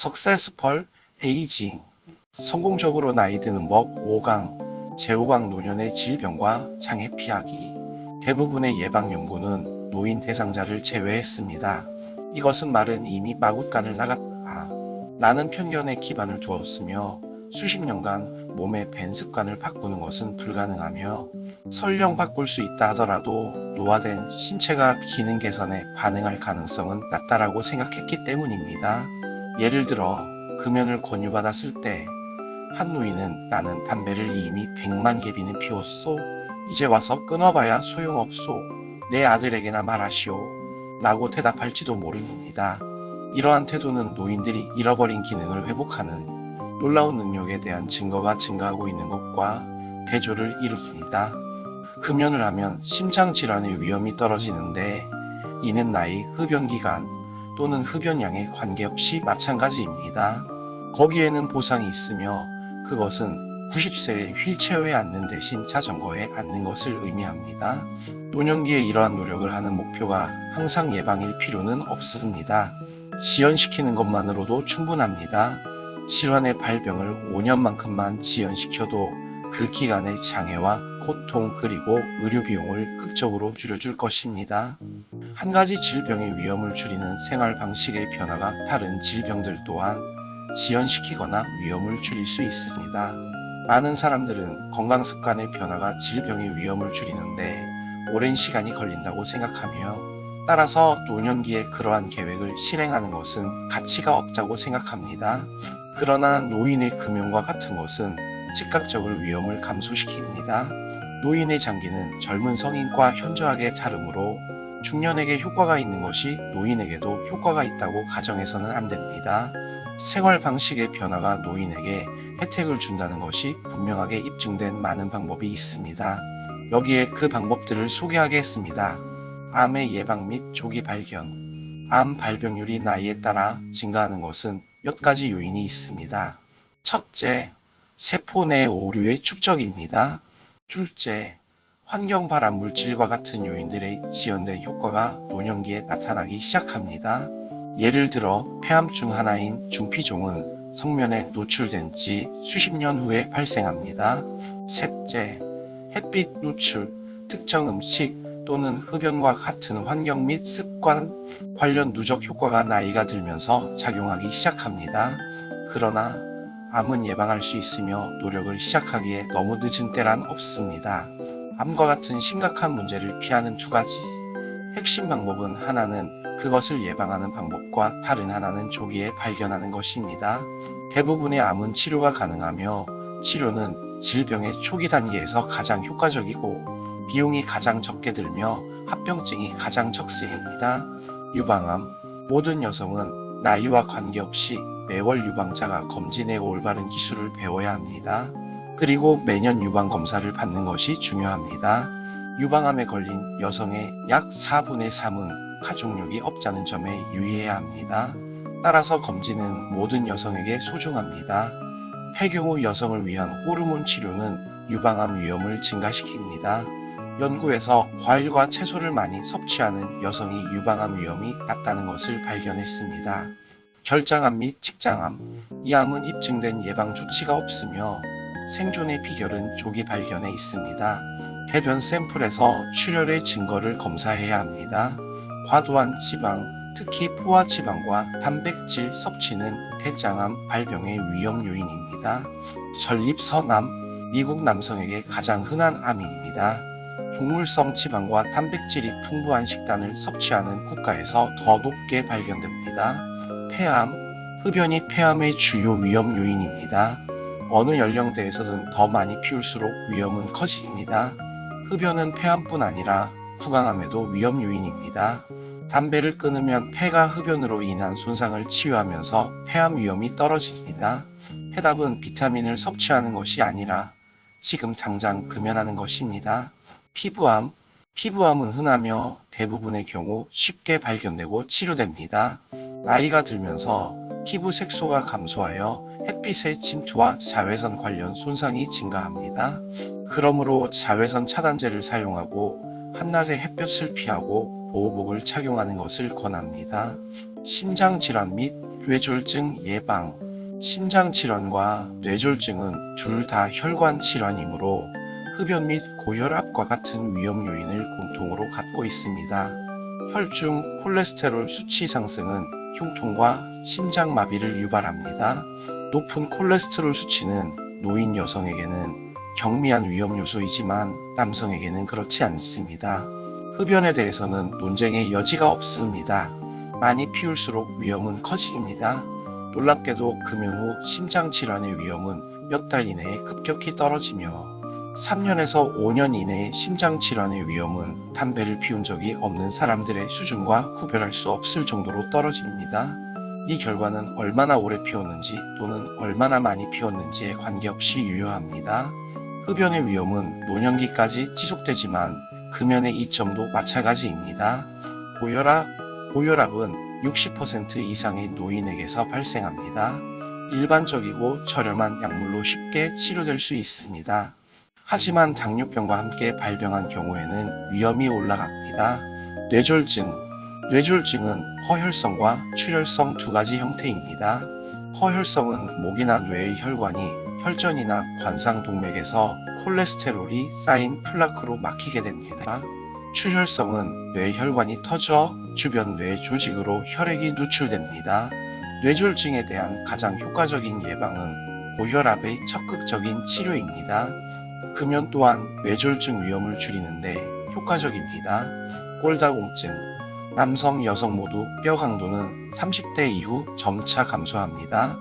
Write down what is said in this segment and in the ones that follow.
석세스펄 에이징, 성공적으로 나이 드는 법 5강, 제5강 노년의 질병과 장애 피하기. 대부분의 예방 연구는 노인 대상자를 제외했습니다. 이것은 말은 이미 마구간을 나갔다 라는 편견에 기반을 두었으며 수십 년간 몸의 밴 습관을 바꾸는 것은 불가능하며 설령 바꿀 수 있다 하더라도 노화된 신체가 기능 개선에 반응할 가능성은 낮다라고 생각했기 때문입니다. 예를 들어 금연을 권유받았을 때 한 노인은 나는 담배를 이미 100만 개비는 피웠소. 이제 와서 끊어봐야 소용없소. 내 아들에게나 말하시오. 라고 대답할지도 모릅니다. 이러한 태도는 노인들이 잃어버린 기능을 회복하는 놀라운 능력에 대한 증거가 증가하고 있는 것과 대조를 이룹니다. 금연을 하면 심장질환의 위험이 떨어지는데 이는 나이, 흡연기간 또는 흡연량에 관계없이 마찬가지입니다. 거기에는 보상이 있으며 그것은 90세에 휠체어에 앉는 대신 자전거에 앉는 것을 의미합니다. 노년기에 이러한 노력을 하는 목표가 항상 예방일 필요는 없습니다. 지연시키는 것만으로도 충분합니다. 질환의 발병을 5년만큼만 지연시켜도 그 기간의 장애와 고통 그리고 의료비용을 극적으로 줄여줄 것입니다. 한 가지 질병의 위험을 줄이는 생활 방식의 변화가 다른 질병들 또한 지연시키거나 위험을 줄일 수 있습니다. 많은 사람들은 건강 습관의 변화가 질병의 위험을 줄이는데 오랜 시간이 걸린다고 생각하며 따라서 노년기에 그러한 계획을 실행하는 것은 가치가 없다고 생각합니다. 그러나 노인의 금연과 같은 것은 즉각적으로 위험을 감소시킵니다. 노인의 장기는 젊은 성인과 현저하게 다르므로 중년에게 효과가 있는 것이 노인에게도 효과가 있다고 가정해서는 안 됩니다. 생활 방식의 변화가 노인에게 혜택을 준다는 것이 분명하게 입증된 많은 방법이 있습니다. 여기에 그 방법들을 소개하겠습니다. 암의 예방 및 조기 발견. 암 발병률이 나이에 따라 증가하는 것은 몇 가지 요인이 있습니다. 첫째, 세포 내 오류의 축적입니다. 둘째, 환경 발암 물질과 같은 요인들의 지연된 효과가 노년기에 나타나기 시작합니다. 예를 들어 폐암 중 하나인 중피종은 성면에 노출된 지 수십 년 후에 발생합니다. 셋째, 햇빛 노출, 특정 음식 또는 흡연과 같은 환경 및 습관 관련 누적 효과가 나이가 들면서 작용하기 시작합니다. 그러나 암은 예방할 수 있으며 노력을 시작하기에 너무 늦은 때란 없습니다. 암과 같은 심각한 문제를 피하는 두 가지. 핵심 방법은 하나는 그것을 예방하는 방법과 다른 하나는 조기에 발견하는 것입니다. 대부분의 암은 치료가 가능하며 치료는 질병의 초기 단계에서 가장 효과적이고 비용이 가장 적게 들며 합병증이 가장 적습니다. 유방암. 모든 여성은 나이와 관계없이 매월 유방자가 검진의 올바른 기술을 배워야 합니다. 그리고 매년 유방 검사를 받는 것이 중요합니다. 유방암에 걸린 여성의 약 4분의 3은 가족력이 없다는 점에 유의해야 합니다. 따라서 검진은 모든 여성에게 소중합니다. 폐경후 여성을 위한 호르몬 치료는 유방암 위험을 증가시킵니다. 연구에서 과일과 채소를 많이 섭취하는 여성이 유방암 위험이 낮다는 것을 발견했습니다. 결장암 및 직장암. 이 암은 입증된 예방 조치가 없으며 생존의 비결은 조기 발견에 있습니다. 대변 샘플에서 출혈의 증거를 검사해야 합니다. 과도한 지방, 특히 포화 지방과 단백질 섭취는 대장암 발병의 위험 요인입니다. 전립선암, 미국 남성에게 가장 흔한 암입니다. 동물성 지방과 단백질이 풍부한 식단을 섭취하는 국가에서 더 높게 발견됩니다. 폐암, 흡연이 폐암의 주요 위험 요인입니다. 어느 연령대에서든 더 많이 피울수록 위험은 커집니다. 흡연은 폐암뿐 아니라 후광암에도 위험 요인입니다. 담배를 끊으면 폐가 흡연으로 인한 손상을 치유하면서 폐암 위험이 떨어집니다. 해답은 비타민을 섭취하는 것이 아니라 지금 당장 금연하는 것입니다. 피부암. 피부암은 흔하며 대부분의 경우 쉽게 발견되고 치료됩니다. 나이가 들면서 피부 색소가 감소하여 햇빛의 침투와 자외선 관련 손상이 증가합니다. 그러므로 자외선 차단제를 사용하고 한낮의 햇볕을 피하고 보호복을 착용하는 것을 권합니다. 심장질환 및 뇌졸중 예방. 심장질환과 뇌졸중은 둘 다 혈관 질환이므로 흡연 및 고혈압과 같은 위험 요인을 공통으로 갖고 있습니다. 혈중 콜레스테롤 수치 상승은 흉통과 심장마비를 유발합니다. 높은 콜레스테롤 수치는 노인 여성에게는 경미한 위험 요소이지만 남성에게는 그렇지 않습니다. 흡연에 대해서는 논쟁의 여지가 없습니다. 많이 피울수록 위험은 커집니다. 놀랍게도 금연 후 심장질환의 위험은 몇 달 이내에 급격히 떨어지며 3년에서 5년 이내의 심장질환의 위험은 담배를 피운 적이 없는 사람들의 수준과 구별할 수 없을 정도로 떨어집니다. 이 결과는 얼마나 오래 피웠는지 또는 얼마나 많이 피웠는지에 관계없이 유효합니다. 흡연의 위험은 노년기까지 지속되지만 금연의 이점도 마찬가지입니다. 고혈압은 60% 이상의 노인에게서 발생합니다. 일반적이고 저렴한 약물로 쉽게 치료될 수 있습니다. 하지만 당뇨병과 함께 발병한 경우에는 위험이 올라갑니다. 뇌졸중은 허혈성과 출혈성 두 가지 형태입니다. 허혈성은 목이나 뇌의 혈관이 혈전이나 관상동맥에서 콜레스테롤이 쌓인 플라크로 막히게 됩니다. 출혈성은 뇌혈관이 터져 주변 뇌 조직으로 혈액이 누출됩니다. 뇌졸중에 대한 가장 효과적인 예방은 고혈압의 적극적인 치료입니다. 금연 또한 뇌졸중 위험을 줄이는데 효과적입니다. 골다공증. 남성, 여성 모두 뼈 강도는 30대 이후 점차 감소합니다.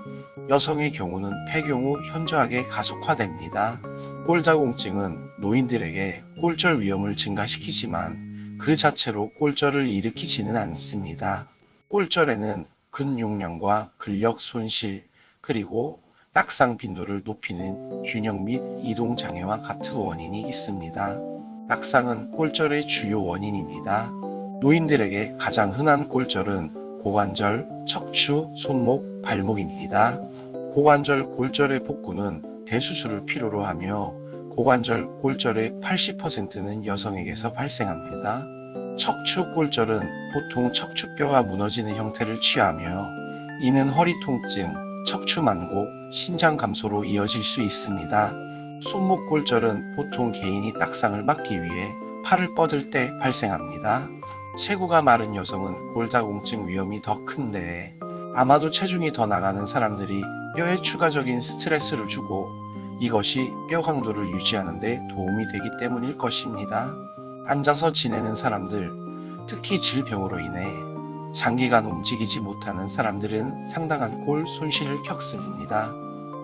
여성의 경우는 폐경 후 현저하게 가속화됩니다. 골다공증은 노인들에게 골절 위험을 증가시키지만 그 자체로 골절을 일으키지는 않습니다. 골절에는 근육량과 근력 손실, 그리고 낙상 빈도를 높이는 균형 및 이동 장애와 같은 원인이 있습니다. 낙상은 골절의 주요 원인입니다. 노인들에게 가장 흔한 골절은 고관절, 척추, 손목, 발목입니다. 고관절 골절의 복구는 대수술을 필요로 하며 고관절 골절의 80%는 여성에게서 발생합니다. 척추 골절은 보통 척추뼈가 무너지는 형태를 취하며 이는 허리 통증, 척추 만곡, 신장 감소로 이어질 수 있습니다. 손목 골절은 보통 개인이 낙상을 막기 위해 팔을 뻗을 때 발생합니다. 체구가 마른 여성은 골다공증 위험이 더 큰데 아마도 체중이 더 나가는 사람들이 뼈에 추가적인 스트레스를 주고 이것이 뼈 강도를 유지하는 데 도움이 되기 때문일 것입니다. 앉아서 지내는 사람들, 특히 질병으로 인해 장기간 움직이지 못하는 사람들은 상당한 골 손실을 겪습니다.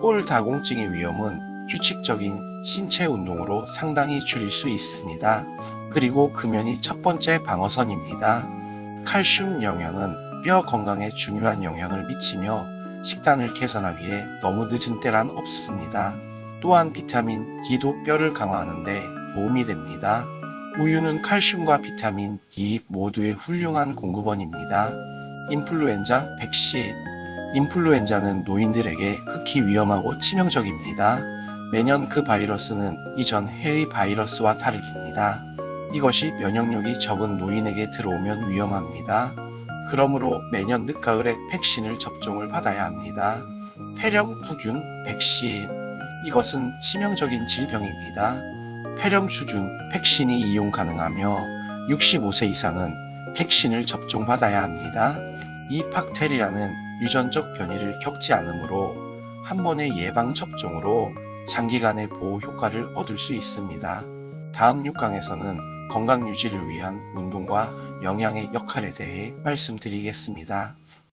골다공증의 위험은 규칙적인 신체 운동으로 상당히 줄일 수 있습니다. 그리고 금연이 첫 번째 방어선입니다. 칼슘 영양은 뼈 건강에 중요한 영향을 미치며 식단을 개선하기 위해 너무 늦은 때란 없습니다. 또한 비타민 D도 뼈를 강화하는 데 도움이 됩니다. 우유는 칼슘과 비타민 D 모두의 훌륭한 공급원입니다. 인플루엔자 백신. 인플루엔자는 노인들에게 극히 위험하고 치명적입니다. 매년 그 바이러스는 이전 해의 바이러스와 다릅니다. 이것이 면역력이 적은 노인에게 들어오면 위험합니다. 그러므로 매년 늦가을에 백신을 접종을 받아야 합니다. 폐렴후균 백신. 이것은 치명적인 질병입니다. 폐렴수준 백신이 이용 가능하며 65세 이상은 백신을 접종받아야 합니다. 이 박테리아는 유전적 변이를 겪지 않으므로 한 번의 예방 접종으로 장기간의 보호 효과를 얻을 수 있습니다. 다음 6강에서는 건강 유지를 위한 운동과 영양의 역할에 대해 말씀드리겠습니다.